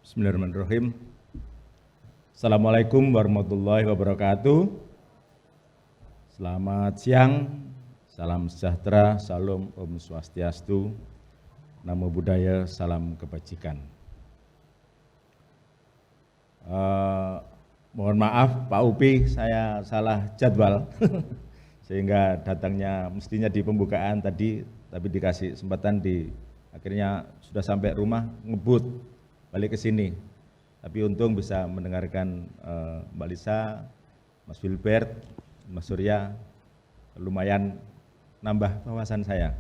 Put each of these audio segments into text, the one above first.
Bismillahirrahmanirrahim. Assalamualaikum warahmatullahi wabarakatuh. Selamat siang, salam sejahtera, salam Om Swastiastu, Namo Buddhaya, salam kebajikan. Mohon maaf Pak Upi, saya salah jadwal sehingga datangnya mestinya di pembukaan tadi, tapi dikasih kesempatan akhirnya sudah sampai rumah ngebut balik ke sini. Tapi untung bisa mendengarkan Mbak Lisa, Mas Wilbert, Mas Surya, lumayan nambah wawasan saya.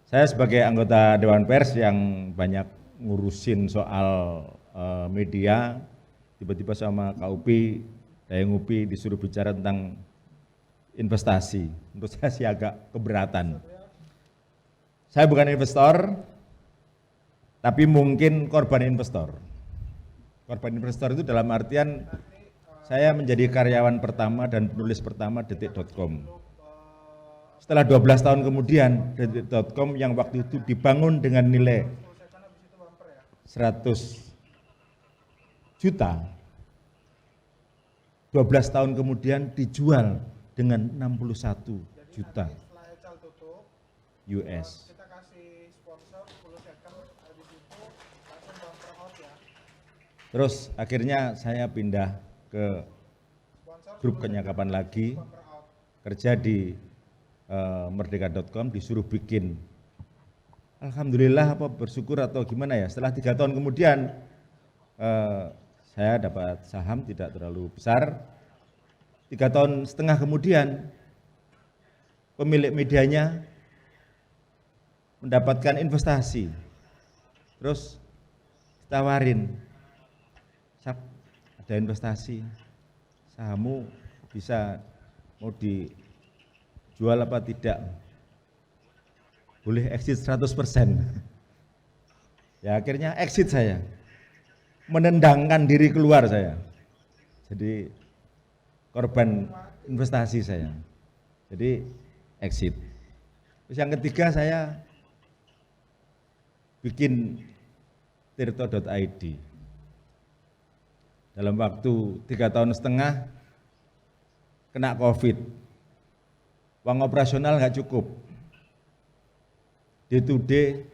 Saya sebagai anggota Dewan Pers yang banyak ngurusin soal media, tiba-tiba sama Kak Upi, Dayang Upi disuruh bicara tentang investasi. Menurut saya sih agak keberatan. Saya bukan investor, tapi mungkin korban investor. Korban investor itu dalam artian saya menjadi karyawan pertama dan penulis pertama Detik.com. Setelah 12 tahun kemudian, Detik.com yang waktu itu dibangun dengan nilai 100 juta, 12 tahun kemudian dijual dengan 61 juta US. Terus akhirnya saya pindah ke grup Kenyakapan lagi, kerja di Merdeka.com, disuruh bikin. Alhamdulillah apa bersyukur atau gimana ya, setelah 3 tahun kemudian saya dapat saham tidak terlalu besar. 3,5 tahun kemudian pemilik medianya mendapatkan investasi. Terus tawarin, ada investasi, sahammu bisa mau dijual apa tidak, boleh exit 100%. Ya akhirnya exit saya, menendangkan diri keluar saya, jadi korban investasi saya, jadi exit. Terus yang ketiga saya bikin tirto.id. Dalam waktu 3,5 tahun kena COVID, uang operasional nggak cukup. Day to day,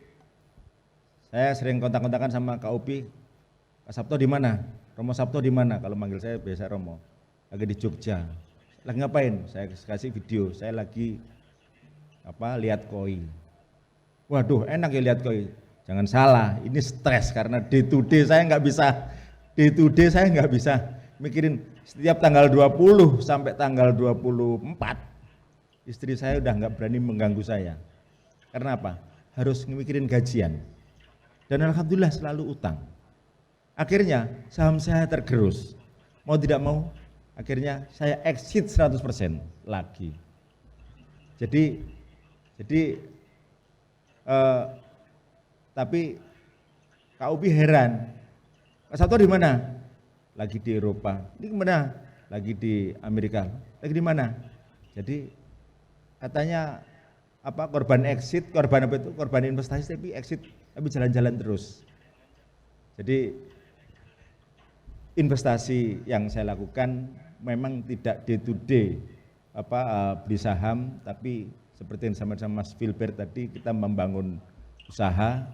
saya sering kontak-kontakan sama Kak Upi, Kak Sabto di mana? Romo Sabto di mana? Kalau manggil saya biasa Romo. Lagi di Jogja. Lagi ngapain? Saya kasih video. Saya lagi lihat koi. Waduh, enak ya lihat koi. Jangan salah, ini stres karena day to day saya nggak bisa. Day to day saya nggak bisa mikirin setiap tanggal 20 sampai tanggal 24 istri saya udah nggak berani mengganggu saya. Karena apa? Harus mikirin gajian. Dan alhamdulillah selalu utang. Akhirnya saham saya tergerus. Mau tidak mau, akhirnya saya exit 100% lagi. Tapi Kak Upi heran. Kak Sabto di mana? Lagi di Eropa. Ini kemana? Lagi di Amerika. Lagi di mana? Jadi katanya korban exit, korban apa itu? Korban investasi tapi exit, tapi jalan-jalan terus. Jadi investasi yang saya lakukan memang tidak day to day beli saham, tapi seperti yang sama-sama Mas Wilbert tadi, kita membangun usaha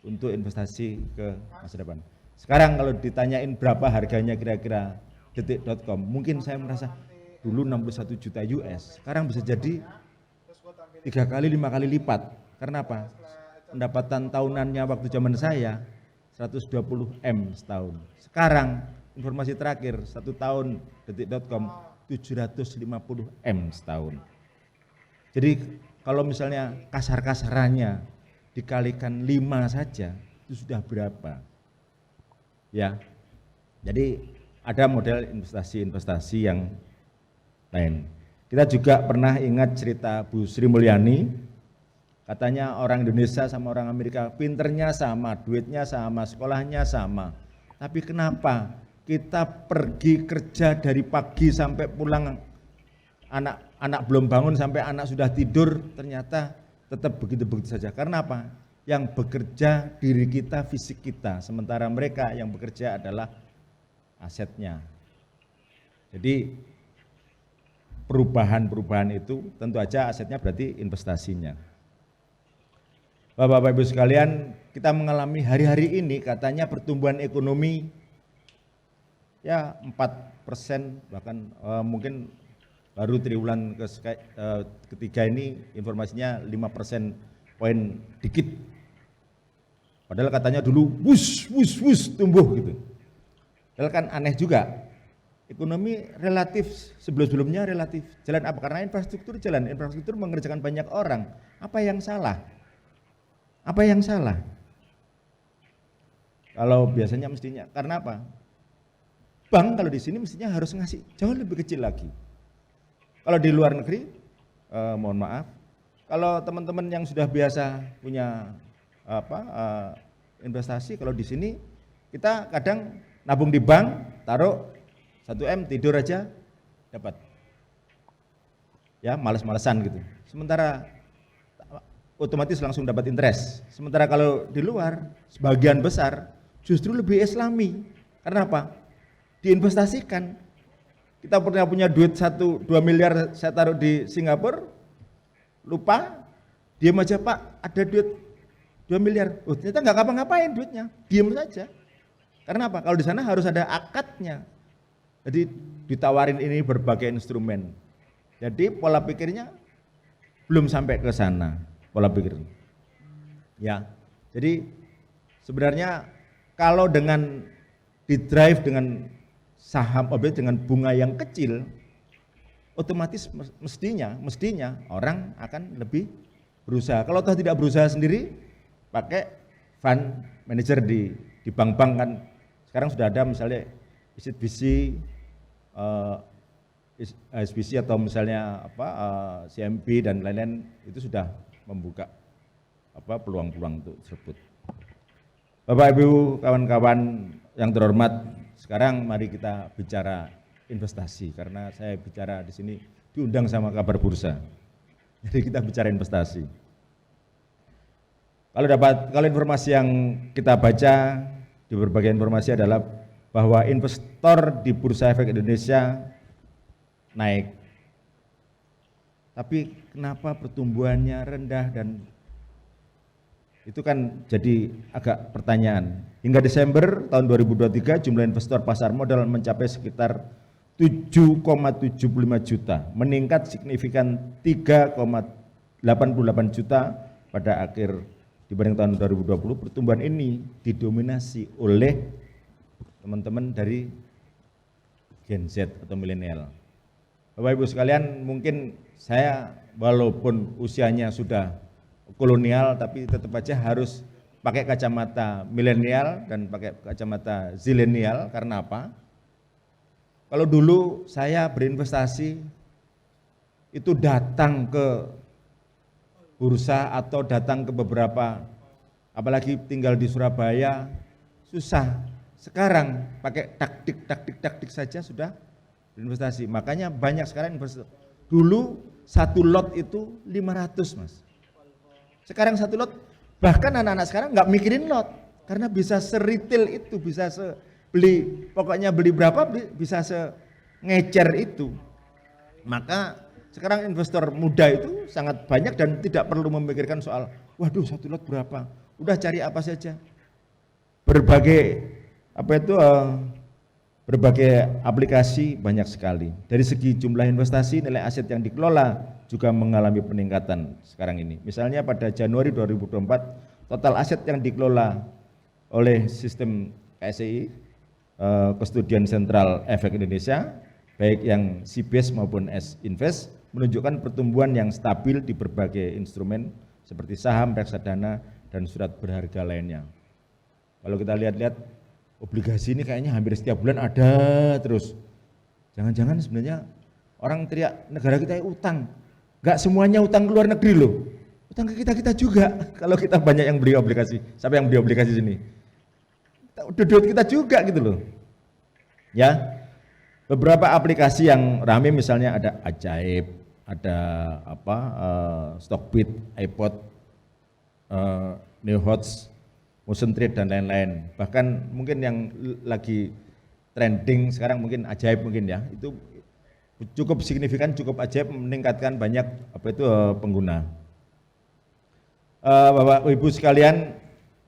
untuk investasi ke masa depan. Sekarang kalau ditanyain berapa harganya kira-kira Detik.com, mungkin saya merasa dulu 61 juta US, sekarang bisa jadi 3 kali 5 kali lipat. Karena apa? Pendapatan tahunannya waktu zaman saya 120 M setahun. Sekarang informasi terakhir 1 tahun Detik.com 750 M setahun. Jadi kalau misalnya kasar-kasarannya dikalikan 5 saja, itu sudah berapa? Ya, jadi ada model investasi-investasi yang lain. Kita juga pernah ingat cerita Bu Sri Mulyani, katanya orang Indonesia sama orang Amerika pinternya sama, duitnya sama, sekolahnya sama. Tapi kenapa kita pergi kerja dari pagi sampai pulang, anak belum bangun sampai anak sudah tidur, ternyata tetap begitu-begitu saja. Karena apa? yang bekerja diri kita, fisik kita, sementara mereka yang bekerja adalah asetnya. Jadi perubahan-perubahan itu tentu aja asetnya berarti investasinya. Bapak-bapak Ibu sekalian, kita mengalami hari-hari ini katanya pertumbuhan ekonomi ya 4%, bahkan mungkin baru triwulan ketiga ini informasinya 5% poin dikit. Padahal katanya dulu wus tumbuh gitu. Padahal kan aneh juga. Ekonomi relatif sebelum-sebelumnya relatif. Jalan apa? Karena infrastruktur jalan, infrastruktur mengerjakan banyak orang. Apa yang salah? Apa yang salah? Kalau biasanya mestinya, karena apa? Bank kalau di sini mestinya harus ngasih jauh lebih kecil lagi. Kalau di luar negeri, mohon maaf, kalau teman-teman yang sudah biasa punya investasi, kalau di sini kita kadang nabung di bank, taruh 1M tidur aja dapat. Ya, males-malesan gitu. Sementara otomatis langsung dapat interest. Sementara kalau di luar, sebagian besar justru lebih islami. Karena apa? Diinvestasikan. Kita pernah punya duit 1-2 miliar saya taruh di Singapura, lupa, diam aja Pak, ada duit 2 miliar. Oh, ternyata nggak ngapa-ngapain duitnya, diam saja. Karena apa? Kalau di sana harus ada akadnya. Jadi ditawarin ini berbagai instrumen. Jadi pola pikirnya belum sampai ke sana, pola pikir. Ya, jadi sebenarnya kalau dengan di-drive dengan saham objek dengan bunga yang kecil, otomatis mestinya orang akan lebih berusaha. Kalau toh tidak berusaha sendiri, pakai fund manager di bank-bank kan. Sekarang sudah ada misalnya SBC atau misalnya CMB dan lain-lain, itu sudah membuka peluang-peluang untuk tersebut. Bapak Ibu, kawan-kawan yang terhormat, sekarang mari kita bicara investasi, karena saya bicara di sini diundang sama Kabar Bursa. Jadi kita bicara investasi. Kalau informasi yang kita baca di berbagai informasi adalah bahwa investor di Bursa Efek Indonesia naik. Tapi kenapa pertumbuhannya rendah, dan itu kan jadi agak pertanyaan. Hingga Desember tahun 2023 jumlah investor pasar modal mencapai sekitar 7,75 juta, meningkat signifikan 3,88 juta pada akhir dibanding tahun 2020. Pertumbuhan ini didominasi oleh teman-teman dari Gen Z atau milenial. Bapak Ibu sekalian, mungkin saya walaupun usianya sudah kolonial, tapi tetap aja harus pakai kacamata milenial dan pakai kacamata zilenial. Karena apa? Kalau dulu saya berinvestasi itu datang ke bursa atau datang ke beberapa, apalagi tinggal di Surabaya, susah. Sekarang pakai taktik saja sudah berinvestasi. Makanya banyak sekarang investor. Dulu satu lot itu 500 Mas. Sekarang satu lot, bahkan anak-anak sekarang nggak mikirin lot, karena bisa seretail itu, bisa beli, pokoknya beli berapa bisa ngecer itu. Maka sekarang investor muda itu sangat banyak dan tidak perlu memikirkan soal, waduh satu lot berapa, udah cari apa saja. Berbagai aplikasi banyak sekali. Dari segi jumlah investasi, nilai aset yang dikelola juga mengalami peningkatan sekarang ini. Misalnya pada Januari 2024, total aset yang dikelola oleh sistem KSEI, Kustodian Sentral Efek Indonesia, baik yang CBS maupun S-Invest, menunjukkan pertumbuhan yang stabil di berbagai instrumen seperti saham, reksadana, dan surat berharga lainnya. Kalau kita lihat-lihat, obligasi ini kayaknya hampir setiap bulan ada terus. Jangan-jangan sebenarnya orang teriak negara kita utang. Enggak semuanya utang ke luar negeri loh. Utang ke kita juga. Kalau kita banyak yang beli obligasi. Siapa yang beli obligasi sini? Duit kita juga gitu loh. Ya. Beberapa aplikasi yang ramai misalnya ada Ajaib, ada Stockbit, iPod, New Hots, Motion Trade dan lain-lain. Bahkan mungkin yang lagi trending sekarang mungkin ajaib mungkin ya, itu cukup signifikan, cukup ajaib, meningkatkan banyak pengguna. Bapak Ibu sekalian,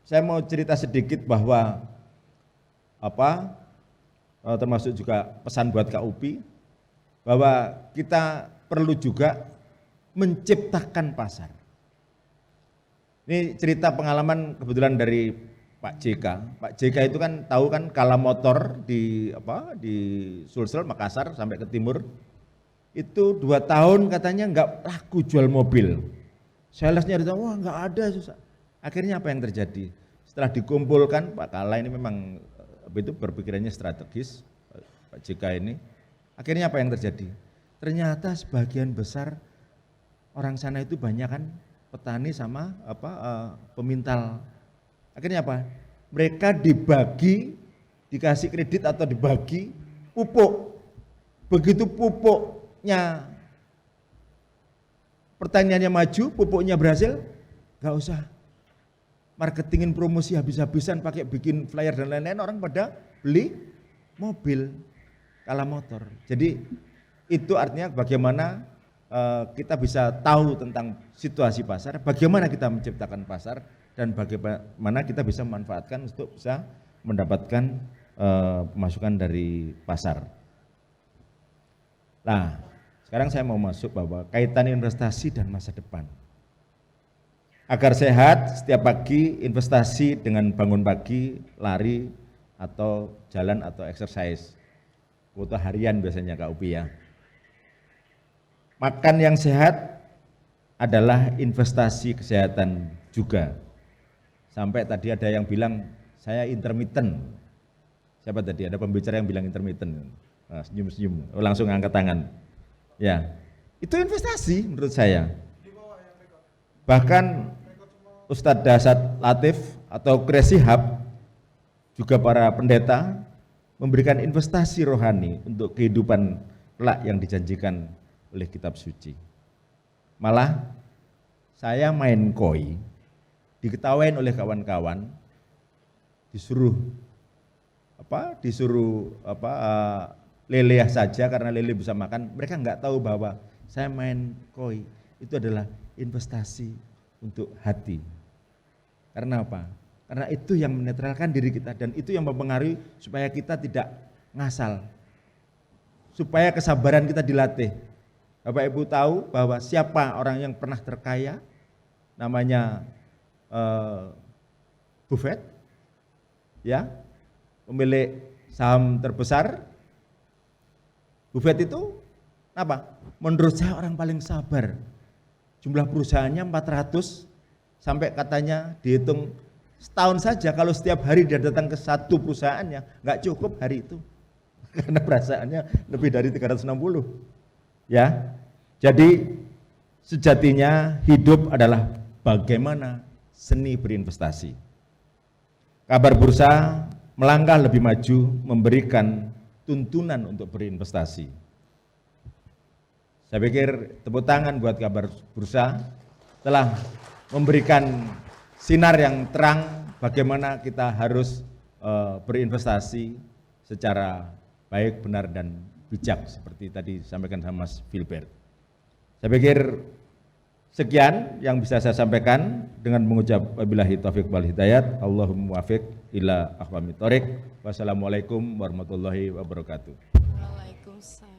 saya mau cerita sedikit bahwa termasuk juga pesan buat Kak Upi, bahwa kita perlu juga menciptakan pasar. Ini cerita pengalaman kebetulan dari Pak JK. Pak JK itu kan tahu kan Kala Motor di Sulsel Makassar sampai ke timur. Itu 2 tahun katanya nggak laku jual mobil. Salesnya ditanya, wah nggak ada, susah. Akhirnya apa yang terjadi? Setelah dikumpulkan, Pak Kala ini memang berpikirannya strategis, Pak JK ini. Akhirnya apa yang terjadi? Ternyata sebagian besar orang sana itu banyak kan petani sama pemintal. Akhirnya apa? Mereka dikasih kredit atau dibagi pupuk. Begitu pupuknya pertaniannya maju, pupuknya berhasil, nggak usah marketingin promosi habis-habisan pakai bikin flyer dan lain-lain, orang pada beli mobil Kala Motor. Jadi itu artinya bagaimana kita bisa tahu tentang situasi pasar, bagaimana kita menciptakan pasar, dan bagaimana kita bisa memanfaatkan untuk bisa mendapatkan pemasukan dari pasar. Nah, sekarang saya mau masuk bahwa kaitan investasi dan masa depan. Agar sehat, setiap pagi investasi dengan bangun pagi, lari, atau jalan atau exercise. Kuota harian biasanya Kak Upi ya. Makan yang sehat adalah investasi kesehatan juga. Sampai tadi ada yang bilang, saya intermittent. Siapa tadi? Ada pembicara yang bilang intermittent. Nah, senyum-senyum, langsung angkat tangan. Ya, itu investasi menurut saya. Bahkan Ustadz Dasat Latif atau Kresihab, juga para pendeta, memberikan investasi rohani untuk kehidupan kelak yang dijanjikan oleh kitab suci. Malah saya main koi, diketawain oleh kawan-kawan, disuruh leleh saja karena lele bisa makan. Mereka nggak tahu bahwa saya main koi itu adalah investasi untuk hati. Karena apa? Karena itu yang menetralkan diri kita dan itu yang mempengaruhi supaya kita tidak ngasal, supaya kesabaran kita dilatih. Bapak Ibu tahu bahwa siapa orang yang pernah terkaya, namanya Buffett, ya, pemilik saham terbesar. Buffett itu apa? Menurut saya orang paling sabar. Jumlah perusahaannya 400, sampai katanya dihitung setahun saja kalau setiap hari dia datang ke satu perusahaannya, nggak cukup hari itu. Karena perasaannya lebih dari 360. Ya, jadi sejatinya hidup adalah bagaimana seni berinvestasi. Kabar Bursa melangkah lebih maju, memberikan tuntunan untuk berinvestasi. Saya pikir tepuk tangan buat Kabar Bursa telah memberikan sinar yang terang bagaimana kita harus berinvestasi secara baik, benar, dan bijak seperti tadi disampaikan sama Mas Filbert. Saya pikir sekian yang bisa saya sampaikan dengan mengucap wabillahi taufiq wal hidayat. Allahumma wafiq ila aqwamit thoriq. Wassalamualaikum warahmatullahi wabarakatuh. Waalaikumsalam.